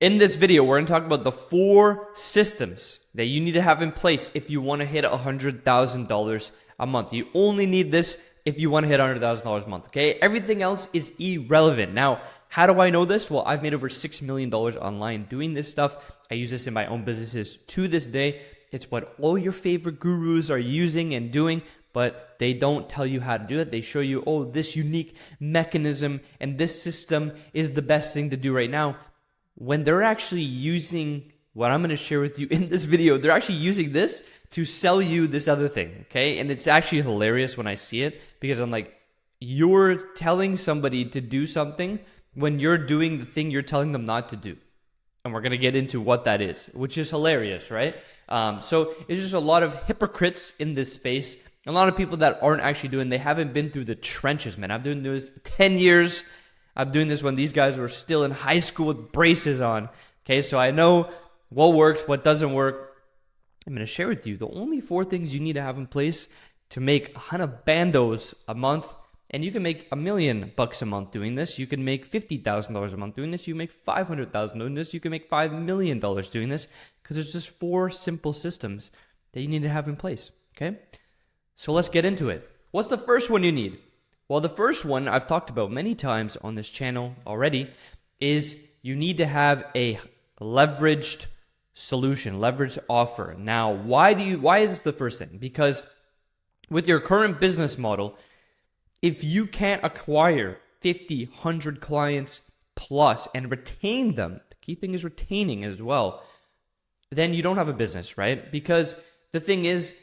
In this video, we're going to talk about the 4 systems that you need to have in place if you want to hit $100,000 a month. You only need this if you want to hit $100,000 a month, okay? Everything else is irrelevant. Now, how do I know this? Well, I've made over $6 million online doing this stuff. I use this in my own businesses to this day. It's what all your favorite gurus are using and doing, but they don't tell you how to do it. They show you, oh, this unique mechanism and this system is the best thing to do right now. When they're actually using what I'm going to share with you in this video, they're actually using this to sell you this other thing, okay? And it's actually hilarious when I see it because I'm like, you're telling somebody to do something when you're doing the thing you're telling them not to do. And we're going to get into what that is, which is hilarious, right? So it's just a lot of hypocrites in this space. A lot of people that aren't actually doing, they haven't been through the trenches, man. I've been doing this 10 years. I'm doing this when these guys were still in high school with braces on. Okay, so I know what works, what doesn't work. I'm going to share with you the only 4 things you need to have in place to make 100 bandos a month. And you can make $1 million a month doing this. You can make $50,000 a month doing this. You can make $500,000 doing this. You can make $5 million doing this because there's just 4 simple systems that you need to have in place. Okay, so let's get into it. What's the first one you need? Well, the first one I've talked about many times on this channel already is you need to have a leveraged solution, leveraged offer. Now, why is this the first thing? Because with your current business model, if you can't acquire 50, 100 clients plus and retain them, the key thing is retaining as well, then you don't have a business, right? Because the thing is,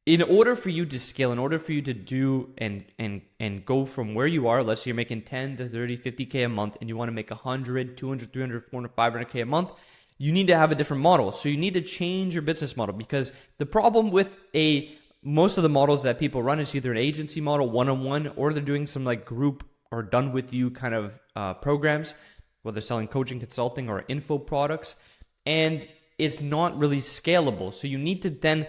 in order for you to scale, in order for you to do and go from where you are, let's say you're making 10 to 30, 50K a month and you want to make 100, 200, 300, 400, 500K a month, you need to have a different model. So you need to change your business model because the problem with most of the models that people run is either an agency model, one-on-one, or they're doing some like group or done with you kind of programs, whether selling coaching, consulting, or info products. And it's not really scalable. So you need to then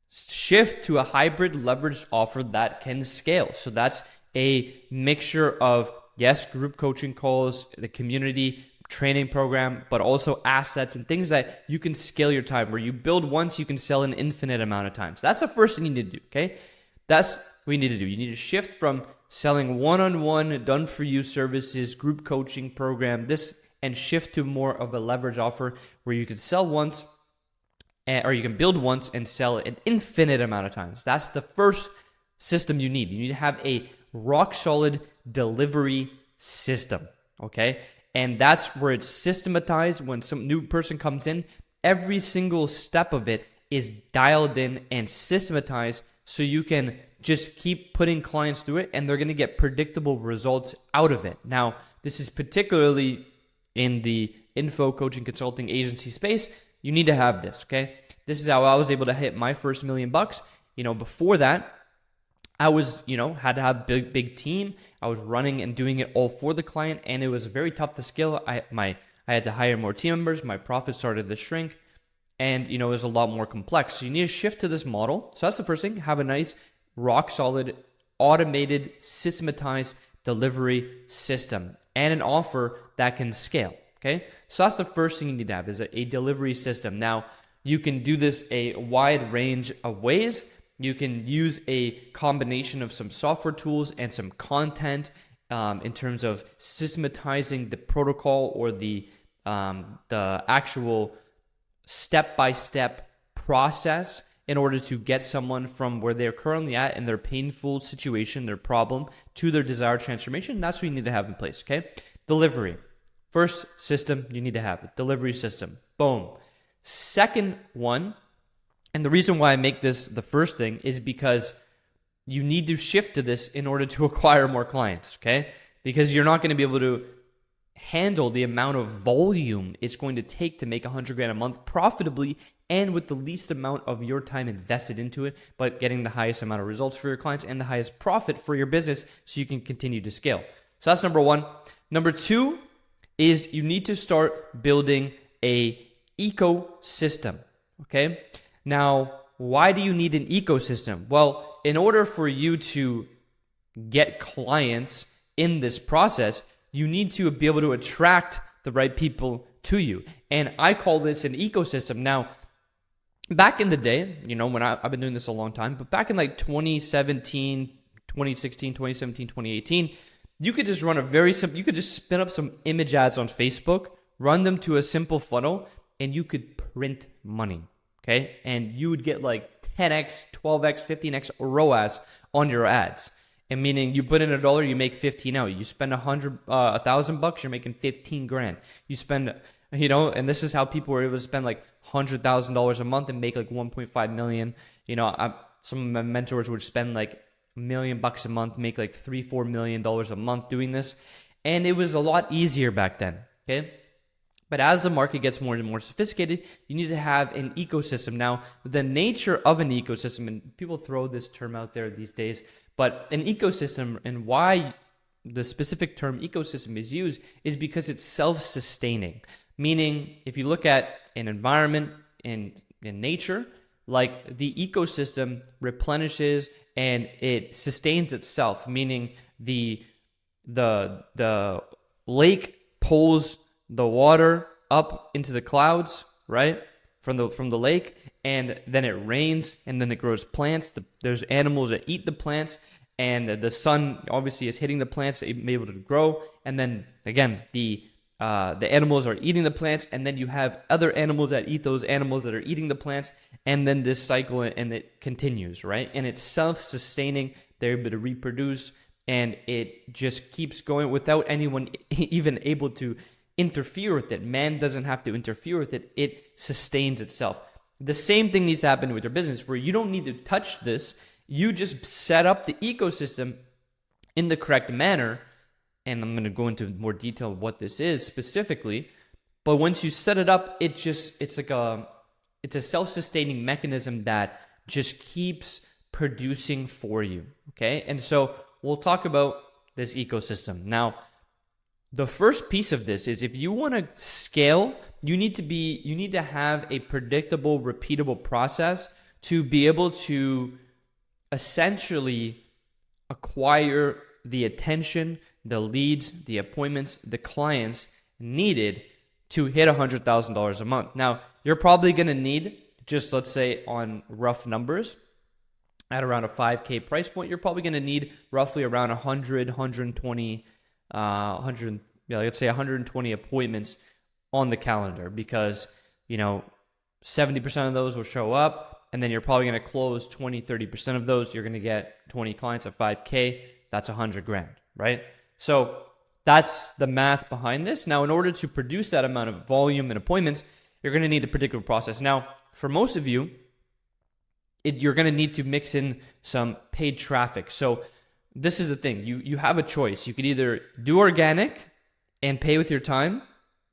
shift to a hybrid leveraged offer that can scale. So that's a mixture of, yes, group coaching calls, the community training program, but also assets and things that you can scale your time. Where you build once, you can sell an infinite amount of times. That's the first thing you need to do, okay? That's what you need to do. You need to shift from selling one-on-one, done-for-you services, group coaching program, and shift to more of a leverage offer where you can sell once, or you can build once and sell an infinite amount of times. That's the first system you need. You need to have a rock-solid delivery system, okay? And that's where it's systematized. When some new person comes in, every single step of it is dialed in and systematized so you can just keep putting clients through it and they're going to get predictable results out of it. Now, this is particularly in the info coaching consulting agency space. You need to have this, okay? This is how I was able to hit my first $1 million. Before that, I was, had to have big team. I was running and doing it all for the client, and it was very tough to scale. I had to hire more team members. My profits started to shrink, and it was a lot more complex. So you need to shift to this model. So that's the first thing. Have a nice, rock solid, automated, systematized delivery system and an offer that can scale. Okay, so that's the first thing you need to have is a delivery system. Now, you can do this a wide range of ways. You can use a combination of some software tools and some content in terms of systematizing the protocol or the actual step-by-step process in order to get someone from where they're currently at in their painful situation, their problem, to their desired transformation. That's what you need to have in place, okay? Delivery. First system you need to have, delivery system. Boom. Second one, and the reason why I make this the first thing is because you need to shift to this in order to acquire more clients, okay? Because you're not going to be able to handle the amount of volume it's going to take to make $100,000 a month profitably and with the least amount of your time invested into it, but getting the highest amount of results for your clients and the highest profit for your business so you can continue to scale. So that's number 1. Number 2 is you need to start building a ecosystem, okay? Now, why do you need an ecosystem? Well, in order for you to get clients in this process, you need to be able to attract the right people to you. And I call this an ecosystem. Now, back in the day, when I've been doing this a long time, but back in like 2017, 2016, 2017, 2018, you could just run a very simple, you could just spin up some image ads on Facebook, run them to a simple funnel, and you could print money, okay? And you would get like 10x, 12x, 15x ROAS on your ads. And meaning you put in $1, you make 15 out. You spend $1,000, you're making 15 grand. You spend, and this is how people were able to spend like $100,000 a month and make like 1.5 million. Some of my mentors would spend like $1 million a month, make like $3-4 million a month doing this. And it was a lot easier back then, okay? But as the market gets more and more sophisticated, you need to have an ecosystem. Now, the nature of an ecosystem, and people throw this term out there these days, but an ecosystem, and why the specific term ecosystem is used, is because it's self-sustaining. Meaning, if you look at an environment in nature, like the ecosystem replenishes and it sustains itself, meaning the lake pulls the water up into the clouds, right? From the lake, and then it rains, and then it grows plants. There's animals that eat the plants, and the sun obviously is hitting the plants to be able to grow. And then again, the animals are eating the plants, and then you have other animals that eat those animals that are eating the plants, and then this cycle, and it continues, right? And it's self-sustaining. They're able to reproduce, and it just keeps going without anyone even able to interfere with it. Man doesn't have to interfere with it. It sustains itself. The same thing needs to happen with your business, where you don't need to touch this. You just set up the ecosystem in the correct manner. And I'm going to go into more detail of what this is specifically. But once you set it up, it's a self-sustaining mechanism that just keeps producing for you. Okay. And so we'll talk about this ecosystem. Now, the first piece of this is, if you want to scale, you need to have a predictable, repeatable process to be able to essentially acquire the attention, the leads, the appointments, the clients needed to hit $100,000 a month. Now, you're probably going to need, just let's say on rough numbers, at around a 5K price point, you're probably going to need roughly around 100, 120 let's say 120 appointments on the calendar, because 70% of those will show up, and then you're probably going to close 20-30% of those. You're going to get 20 clients at 5K. That's 100 grand, right? So that's the math behind this. Now, in order to produce that amount of volume and appointments, you're going to need a particular process. Now, for most of you, you're going to need to mix in some paid traffic. So this is the thing. You have a choice. You could either do organic and pay with your time,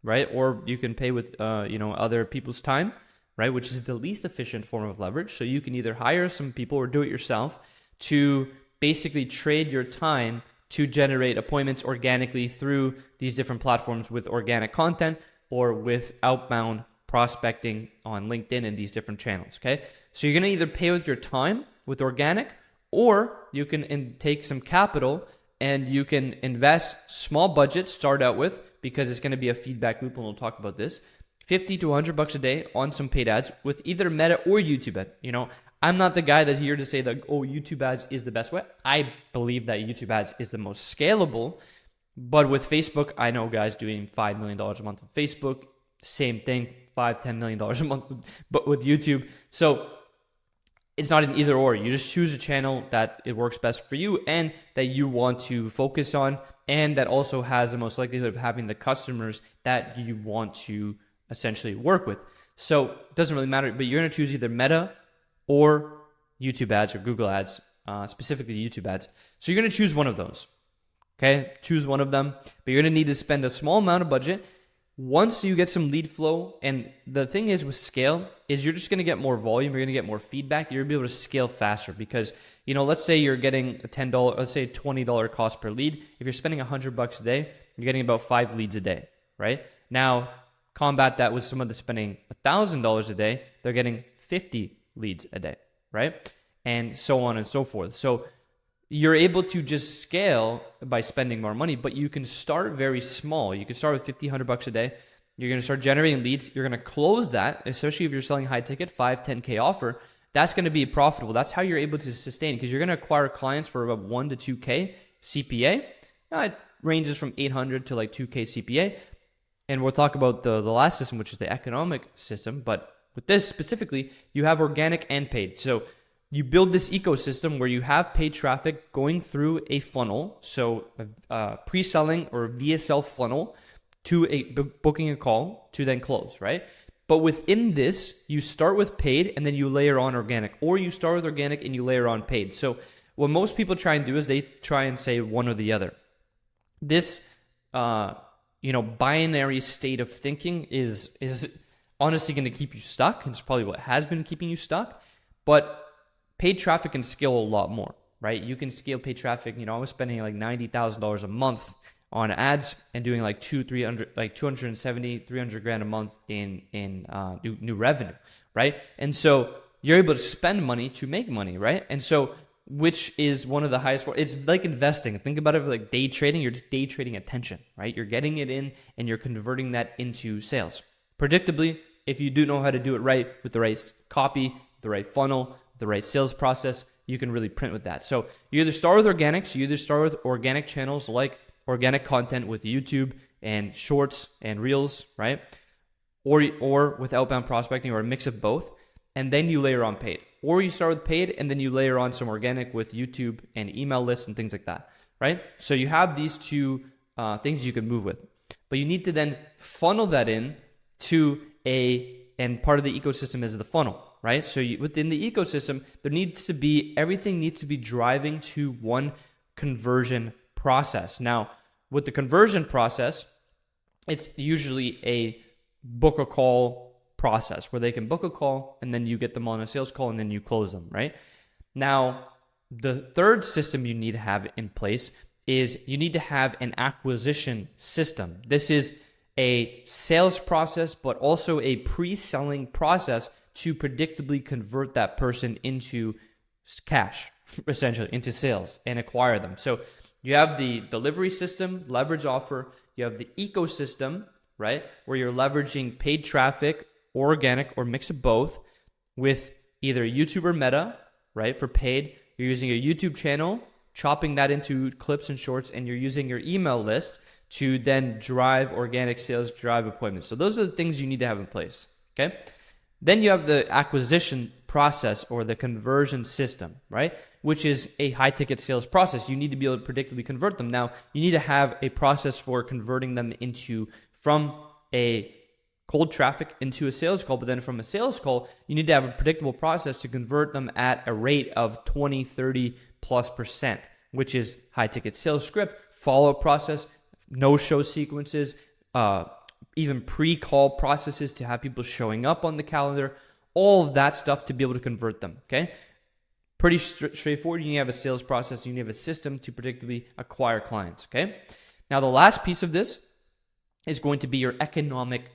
right? Or you can pay with other people's time, right? Which is the least efficient form of leverage. So you can either hire some people or do it yourself to basically trade your time to generate appointments organically through these different platforms with organic content, or with outbound prospecting on LinkedIn and these different channels, okay? So you're going to either pay with your time with organic, or you can take some capital and you can invest small budget, start out with, because it's going to be a feedback loop, and we'll talk about this, $50 to $100 a day on some paid ads with either Meta or YouTube ad. I'm not the guy that's here to say that, YouTube ads is the best way. I believe that YouTube ads is the most scalable, but with Facebook, I know guys doing $5 million a month on Facebook, same thing, $5-10 million a month, but with YouTube. So it's not an either or. You just choose a channel that it works best for you and that you want to focus on, and that also has the most likelihood of having the customers that you want to essentially work with. So it doesn't really matter, but you're going to choose either Meta or YouTube ads or Google ads, specifically YouTube ads. So you're going to choose one of those. Okay, choose one of them, but you're going to need to spend a small amount of budget. Once you get some lead flow, and the thing is with scale is you're just going to get more volume, you're going to get more feedback, you're going to be able to scale faster, because let's say you're getting a $10, let's say $20 cost per lead. If you're spending $100 a day, you're getting about 5 leads a day, right? Now, combat that with someone that's spending $1,000 a day, they're getting 50 leads a day, right? And so on and so forth. So you're able to just scale by spending more money, but you can start very small. You can start with $50, $100 a day, You're going to start generating leads. You're going to close that, especially if you're selling high ticket, 5, 10K offer. That's going to be profitable. That's how you're able to sustain, because you're going to acquire clients for about 1 to 2K CPA. It ranges from 800 to like 2K CPA. And we'll talk about the last system, which is the economic system. But with this specifically, you have organic and paid. So you build this ecosystem where you have paid traffic going through a funnel. So pre-selling or VSL funnel to a booking a call to then close, right? But within this, you start with paid and then you layer on organic, or you start with organic and you layer on paid. So what most people try and do is they try and say one or the other. This, binary state of thinking is honestly going to keep you stuck. It's probably what has been keeping you stuck. But paid traffic can scale a lot more, right? You can scale paid traffic. I was spending like $90,000 a month on ads and doing like 270, 300 grand a month in new revenue, right? And so you're able to spend money to make money, right? And so, which is one of the highest, it's like investing. Think about it like day trading. You're just day trading attention, right? You're getting it in and you're converting that into sales. Predictably, if you do know how to do it right with the right copy, the right funnel, the right sales process, you can really print with that. So you either start with organics, you either start with organic channels like organic content with YouTube and shorts and reels, right? Or with outbound prospecting, or a mix of both. And then you layer on paid. Or you start with paid and then you layer on some organic with YouTube and email lists and things like that, right? So you have these two things you can move with. But you need to then funnel that in to and part of the ecosystem is the funnel, right? So within the ecosystem, everything needs to be driving to one conversion process. Now, with the conversion process, it's usually a book a call process where they can book a call and then you get them on a sales call and then you close them, right? Now, the third system you need to have in place is you need to have an acquisition system. This is a sales process, but also a pre-selling process to predictably convert that person into cash, essentially into sales and acquire them. So you have the delivery system, leverage offer. You have the ecosystem, right, where you're leveraging paid traffic, organic, or mix of both with either YouTube or Meta, right, for paid. You're using a YouTube channel, chopping that into clips and shorts, and you're using your email list to then drive organic sales, drive appointments. So those are the things you need to have in place, okay? Then you have the acquisition process or the conversion system, right, which is a high-ticket sales process. You need to be able to predictably convert them. Now, you need to have a process for converting them from a cold traffic into a sales call, but then from a sales call, you need to have a predictable process to convert them at a rate of 20, 30+%, which is high-ticket sales script, follow-up process, no-show sequences, even pre-call processes to have people showing up on the calendar, all of that stuff to be able to convert them, okay? Pretty straightforward. You need to have a sales process. You need to have a system to predictably acquire clients, okay? Now, the last piece of this is going to be your economic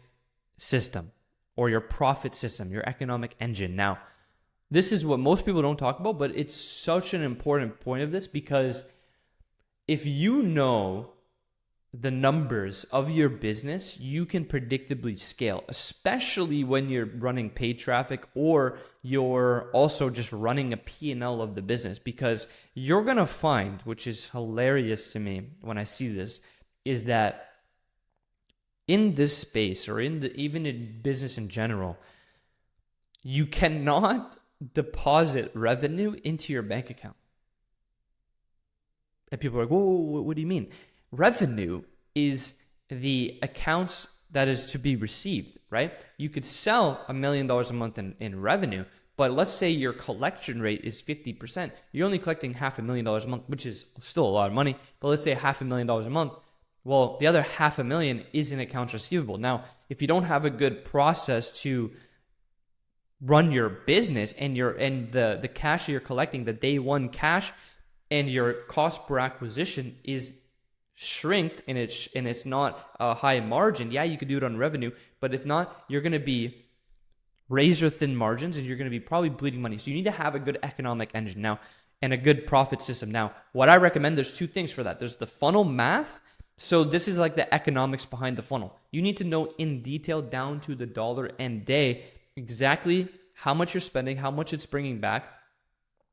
system or your profit system, your economic engine. Now, this is what most people don't talk about, but it's such an important point of this, because if you know the numbers of your business, you can predictably scale, especially when you're running paid traffic or you're also just running a P&L of the business, because you're going to find, which is hilarious to me when I see this, is that in this space or even in business in general, you cannot deposit revenue into your bank account. And people are like, whoa, what do you mean? Revenue is the accounts that is to be received, right? You could sell $1 million a month in revenue, but let's say your collection rate is 50%. You're only collecting $500,000 a month, which is still a lot of money, but let's say $500,000 a month. Well, the other $500,000 is in accounts receivable. Now, if you don't have a good process to run your business and the cash that you're collecting, the day one cash, and your cost per acquisition is shrinked and it's not a high margin, yeah, you could do it on revenue, but if not, you're going to be razor thin margins and you're going to be probably bleeding money. So you need to have a good economic engine now and a good profit system. Now, what I recommend, there's two things for that. There's the funnel math So this is like the economics behind the funnel. You need to know in detail, down to the dollar and day, exactly how much you're spending, how much it's bringing back,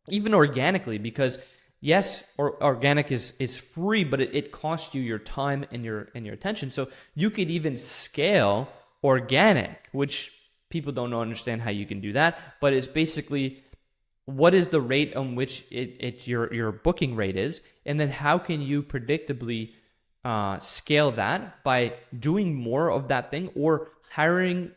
even organically, because yes, organic is free, but it costs you your time and your attention. So you could even scale organic, which people don't understand how you can do that, but it's basically what is the rate on which your booking rate is, and then how can you predictably scale that by doing more of that thing or hiring.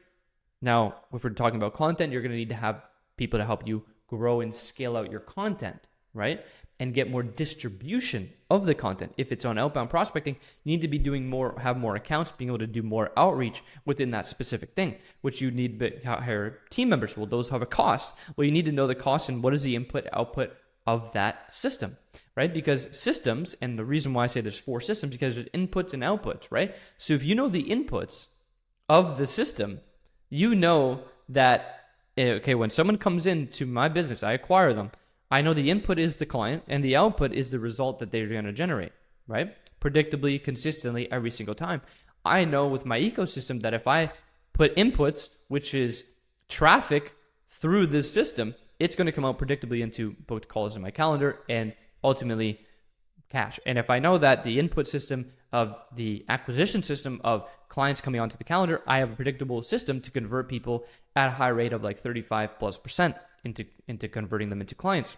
Now, if we're talking about content, you're going to need to have people to help you grow and scale out your content, right? And get more distribution of the content. If it's on outbound prospecting, you need to be doing more, have more accounts, being able to do more outreach within that specific thing, which you need to hire team members. Well, those have a cost. Well, you need to know the cost and what is the input output of that system, right? Because systems, and the reason why I say there's 4 systems, because there's inputs and outputs, right? So if you know the inputs of the system, you know that, okay, when someone comes into my business, I acquire them. I know the input is the client and the output is the result that they're going to generate, right? Predictably, consistently, every single time. I know with my ecosystem that if I put inputs, which is traffic, through this system, it's going to come out predictably into booked calls in my calendar and ultimately cash. And if I know that the input system of the acquisition system of clients coming onto the calendar, I have a predictable system to convert people at a high rate of like 35+% into converting them into clients.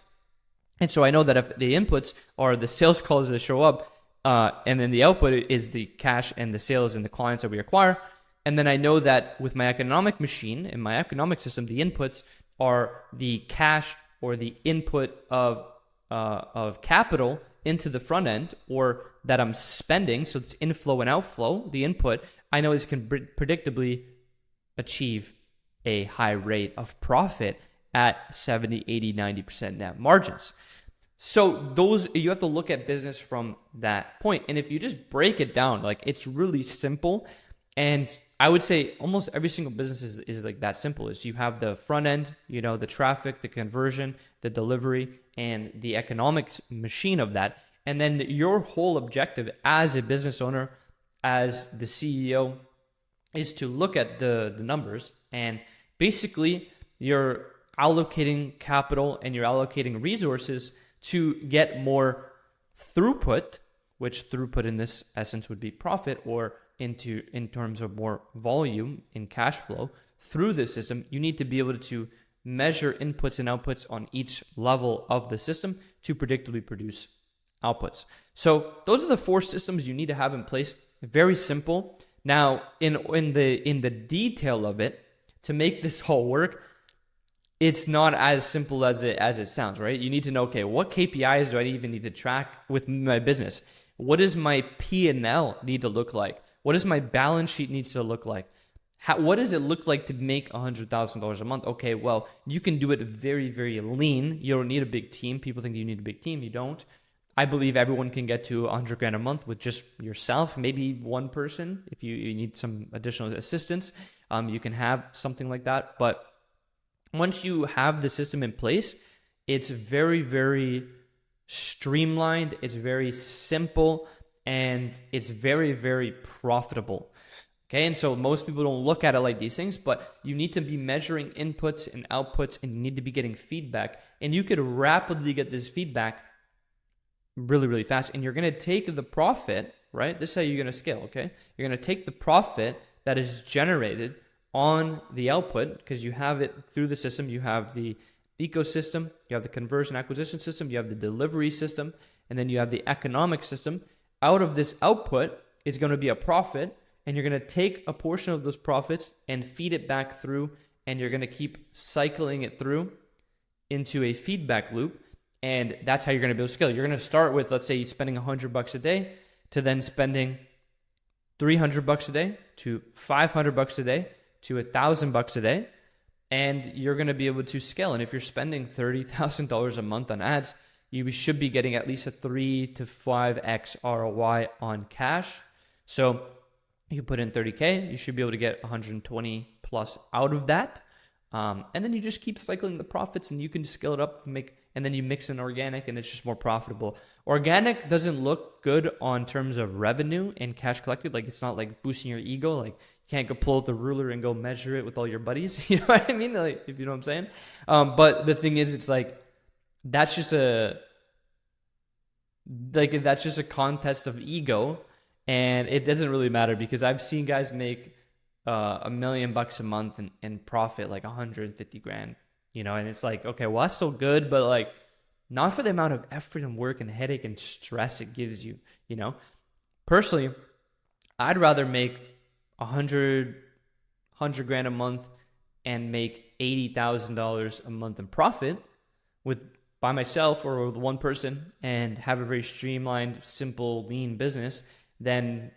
And so I know that if the inputs are the sales calls that show up, and then the output is the cash and the sales and the clients that we acquire. And then I know that with my economic machine and my economic system, the inputs are the cash or the input of capital into the front end, or that I'm spending. So it's inflow and outflow, the input. I know this can predictably achieve a high rate of profit at 70, 80, 90% net margins. So those, you have to look at business from that point. And if you just break it down, like it's really simple. And I would say almost every single business is like that simple. Is you have the front end, you know, the traffic, the conversion, the delivery, and the economic machine of that. And then your whole objective as a business owner, as the CEO, is to look at the numbers, and basically you're allocating capital and you're allocating resources to get more throughput, which throughput in this essence would be profit, or in terms of more volume in cash flow through the system. You need to be able to measure inputs and outputs on each level of the system to predictably produce outputs. So those are the 4 systems you need to have in place. Very simple. Now, in the detail of it, to make this all work, it's not as simple as it sounds, right? You need to know, okay, what KPIs do I even need to track with my business? What does my P&L need to look like? What does my balance sheet needs to look like? What does it look like to make $100,000 a month? Okay, well, you can do it very, very lean. You don't need a big team. People think you need a big team. You don't. I believe everyone can get to $100,000 a month with just yourself, maybe one person. If you need some additional assistance, you can have something like that. But once you have the system in place, it's very, very streamlined. It's very simple. And it's very, very profitable. Okay, and so most people don't look at it like these things, but you need to be measuring inputs and outputs, and you need to be getting feedback. And you could rapidly get this feedback really, really fast. And you're going to take the profit, right? This is how you're going to scale, okay? You're going to take the profit that is generated on the output, because you have it through the system. You have the ecosystem, you have the conversion acquisition system, you have the delivery system, and then you have the economic system. Out of this output is going to be a profit, and you're going to take a portion of those profits and feed it back through, and you're going to keep cycling it through into a feedback loop. And that's how you're going to build scale. You're going to start with, let's say, you spending $100 a day, to then spending $300 a day, to $500 a day, to $1,000 a day, and you're going to be able to scale. And if you're spending $30,000 a month on ads, you should be getting at least a 3 to 5x ROI on cash. So you put in $30K, you should be able to get 120 plus out of that. And then you just keep cycling the profits, and you can scale it up and then you mix in organic, and it's just more profitable. Organic doesn't look good on terms of revenue and cash collected. Like, it's not like boosting your ego. Like, you can't go pull out the ruler and go measure it with all your buddies. You know what I mean? Like, if you know what I'm saying. But the thing is, it's like, that's just a contest of ego, and it doesn't really matter, because I've seen guys make $1 million a month and profit like 150 grand, and it's like, okay, well, that's still good, but like, not for the amount of effort and work and headache and stress it gives you. Personally, I'd rather make 100 grand a month and make $80,000 a month in profit by myself or with one person, and have a very streamlined, simple, lean business, than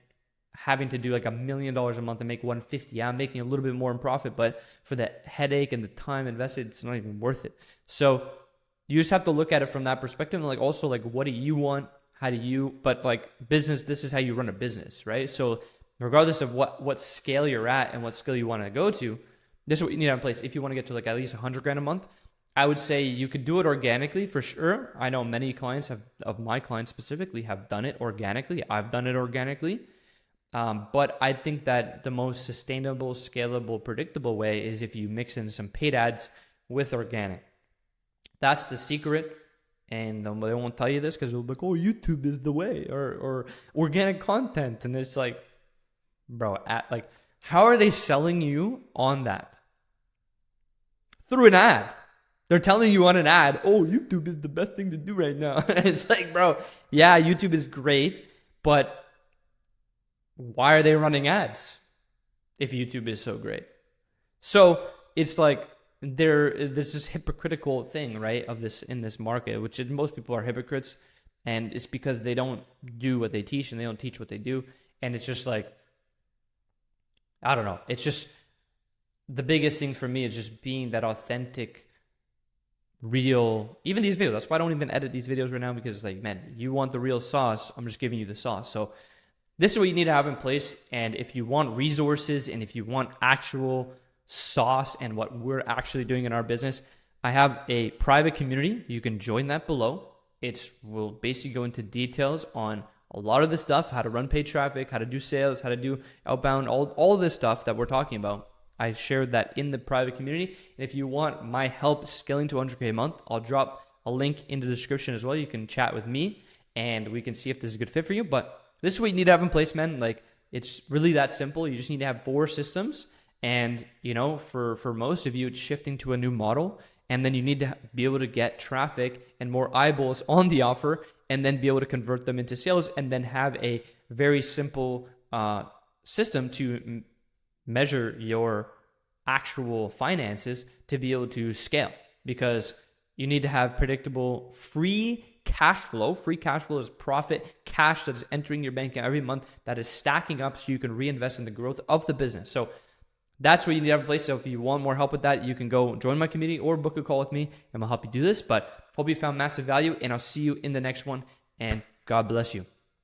having to do like $1 million a month and make 150. Yeah, I'm making a little bit more in profit, but for the headache and the time invested, it's not even worth it. So you just have to look at it from that perspective. And like, also, like, what do you want? But like, business, this is how you run a business, right? So regardless of what scale you're at and what scale you want to go to, this is what you need to have in place. If you want to get to like at least 100 grand a month, I would say you could do it organically for sure. I know many clients of my clients specifically have done it organically. I've done it organically. But I think that the most sustainable, scalable, predictable way is if you mix in some paid ads with organic. That's the secret. And they won't tell you this, because they'll be like, oh, YouTube is the way, or organic content. And it's like, bro, how are they selling you on that? Through an ad. They're telling you on an ad, oh, YouTube is the best thing to do right now. It's like, bro, yeah, YouTube is great, but why are they running ads if YouTube is so great? So it's like, there's this hypocritical thing, right, of this in this market, which most people are hypocrites, and it's because they don't do what they teach and they don't teach what they do. And it's just like, I don't know. It's just, the biggest thing for me is just being that authentic, real, even these videos. That's why I don't even edit these videos right now, because like, man, you want the real sauce, I'm just giving you the sauce. So this is what you need to have in place. And if you want resources, and if you want actual sauce and what we're actually doing in our business, I have a private community. You can join that below. Will basically go into details on a lot of the stuff, how to run paid traffic, how to do sales, how to do outbound, all of this stuff that we're talking about. I shared that in the private community. And if you want my help scaling to 100K a month, I'll drop a link in the description as well. You can chat with me and we can see if this is a good fit for you. But this is what you need to have in place, man. Like, it's really that simple. You just need to have 4 systems. And, for most of you, it's shifting to a new model. And then you need to be able to get traffic and more eyeballs on the offer, and then be able to convert them into sales, and then have a very simple system to measure your actual finances to be able to scale, because you need to have predictable free cash flow. Free cash flow is profit, cash that is entering your bank account every month, that is stacking up so you can reinvest in the growth of the business. So that's what you need to have in place. So if you want more help with that, you can go join my community or book a call with me, and I'll help you do this. But hope you found massive value, and I'll see you in the next one, and God bless you.